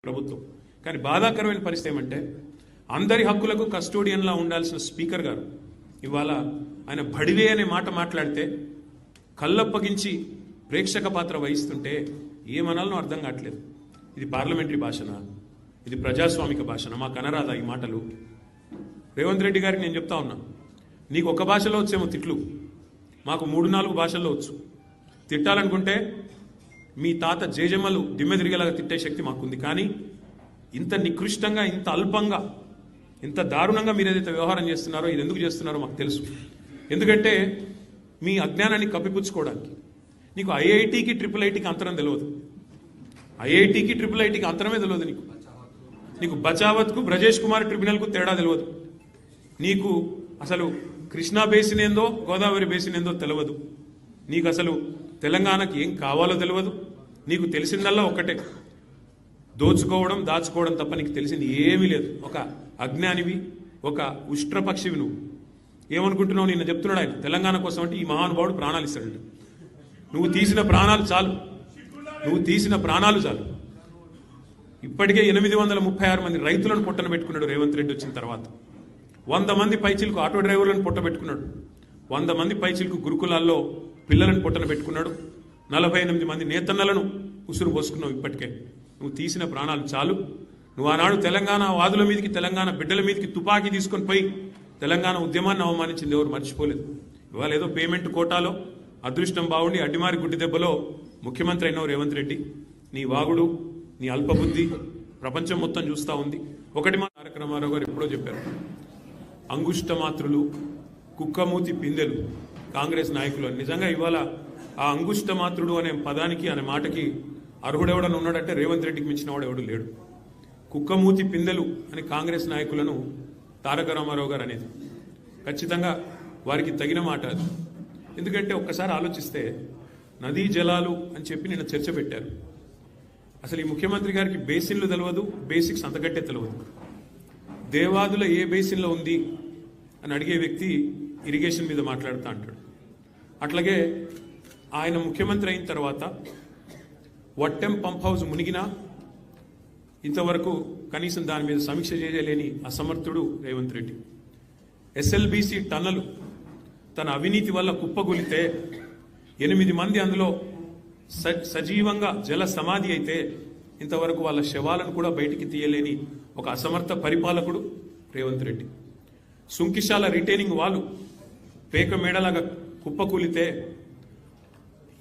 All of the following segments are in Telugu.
ప్రభుత్వం. కానీ బాధాకరమైన పరిస్థితి ఏమంటే అందరి హక్కులకు కస్టోడియన్లా ఉండాల్సిన స్పీకర్ గారు ఇవాళ ఆయన బడివే అనే మాట మాట్లాడితే కళ్ళప్పగించి ప్రేక్షక పాత్ర వహిస్తుంటే ఏమనాలనో అర్థం కావట్లేదు. ఇది పార్లమెంటరీ భాషనా, ఇది ప్రజాస్వామిక భాషనా? మాకు అనరాదా ఈ మాటలు? రేవంత్ రెడ్డి గారికి నేను చెప్తా ఉన్నా, నీకు ఒక భాషలో వచ్చేమో తిట్లు, మాకు 3-4 భాషల్లో వచ్చు. తిట్టాలనుకుంటే మీ తాత జేజమ్మలు దిమ్మె తిరిగేలాగా తిట్టే శక్తి మాకుంది. కానీ ఇంత నికృష్టంగా, ఇంత అల్పంగా, ఇంత దారుణంగా మీరు ఏదైతే వ్యవహారం చేస్తున్నారో ఇది ఎందుకు చేస్తున్నారో మాకు తెలుసు. ఎందుకంటే మీ అజ్ఞానాన్ని కప్పిపుచ్చుకోవడానికి. నీకు ఐఐటికి IIITకి అంతరం తెలియదు, ఐఐటికి IIITకి అంతరమే తెలియదు. నీకు బచావత్కు బ్రజేష్ కుమార్ ట్రిబ్యునల్కు తేడా తెలియదు. నీకు అసలు కృష్ణా బేసిన్ ఏందో గోదావరి బేసిన్ ఏందో తెలియదు. నీకు అసలు తెలంగాణకి ఏం కావాలో తెలియదు. నీకు తెలిసిందల్లా ఒక్కటే, దోచుకోవడం దాచుకోవడం తప్ప నీకు తెలిసింది ఏమీ లేదు. ఒక అజ్ఞానివి, ఒక ఉష్ట్రపక్షివి. నువ్వు ఏమనుకుంటున్నావు? నిన్న చెప్తున్నాడు ఆయన, తెలంగాణ కోసం అంటే ఈ మహానుభావుడు ప్రాణాలు ఇస్తాడు. నువ్వు తీసిన ప్రాణాలు చాలు, నువ్వు తీసిన ప్రాణాలు చాలు. ఇప్పటికే 836 మంది రైతులను పొట్టన పెట్టుకున్నాడు రేవంత్ రెడ్డి వచ్చిన తర్వాత. 100 మంది పైచిలకు ఆటో డ్రైవర్లను పొట్ట పెట్టుకున్నాడు. 100 మంది పైచిలకు గురుకులాల్లో పిల్లలను పొట్టన పెట్టుకున్నాడు. 48 మంది నేతన్నలను ఉసురు పోసుకున్నావు. ఇప్పటికే నువ్వు తీసిన ప్రాణాలు చాలు. నువ్వు ఆనాడు తెలంగాణ వాదుల మీదకి, తెలంగాణ బిడ్డల మీదకి తుపాకీ తీసుకొని పోయి తెలంగాణ ఉద్యమాన్ని అవమానించింది ఎవరు మర్చిపోలేదు. ఇవాళ ఏదో పేమెంట్ కోటాలో అదృష్టం బాగుండి అడ్డిమారి గుడ్డి దెబ్బలో ముఖ్యమంత్రి అయినావు రేవంత్ రెడ్డి. నీ వాగుడు, నీ అల్పబుద్ధి ప్రపంచం మొత్తం చూస్తూ ఉంది. ఒకటి మా తారక రామారావు గారు ఎప్పుడో చెప్పారు, అంగుష్టమాత్రులు, కుక్కమూతి పిందెలు కాంగ్రెస్ నాయకులు అని. నిజంగా ఇవాళ ఆ అంగుష్టమాత్రుడు అనే పదానికి, అనే మాటకి అర్హుడెవడని ఉన్నాడంటే రేవంత్ రెడ్డికి మించిన వాడు ఎవడు లేడు. కుక్కమూతి పిందెలు అని కాంగ్రెస్ నాయకులను తారక రామారావు గారు అనేది ఖచ్చితంగా వారికి తగిన మాట అది. ఎందుకంటే ఒక్కసారి ఆలోచిస్తే నదీ జలాలు అని చెప్పి నిన్న చర్చ పెట్టారు. అసలు ఈ ముఖ్యమంత్రి గారికి బేసిన్లు తెలియదు, బేసిక్స్ అంతకంటే తెలియదు. దేవాదుల ఏ బేసిన్లో ఉంది అని అడిగే వ్యక్తి ఇరిగేషన్ మీద మాట్లాడుతూ అంటాడు. అట్లాగే ఆయన ముఖ్యమంత్రి అయిన తర్వాత వట్టెం పంప్ హౌస్ మునిగినా ఇంతవరకు కనీసం దాని మీద సమీక్ష చేయలేని అసమర్థుడు రేవంత్ రెడ్డి. ఎస్ఎల్బీసీ టన్నలు తన అవినీతి వల్ల కుప్పగొలితే 8 మంది అందులో సజీవంగా జల సమాధి అయితే ఇంతవరకు వాళ్ళ శవాలను కూడా బయటికి తీయలేని ఒక అసమర్థ పరిపాలకుడు రేవంత్ రెడ్డి. సుంకిశాల రిటైనింగ్ వాళ్ళు పేక మేడలాగా కుప్పకూలితే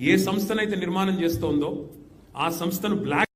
ఏ సంస్థనైతే నిర్మాణం చేస్తోందో ఆ సంస్థను బ్లాక్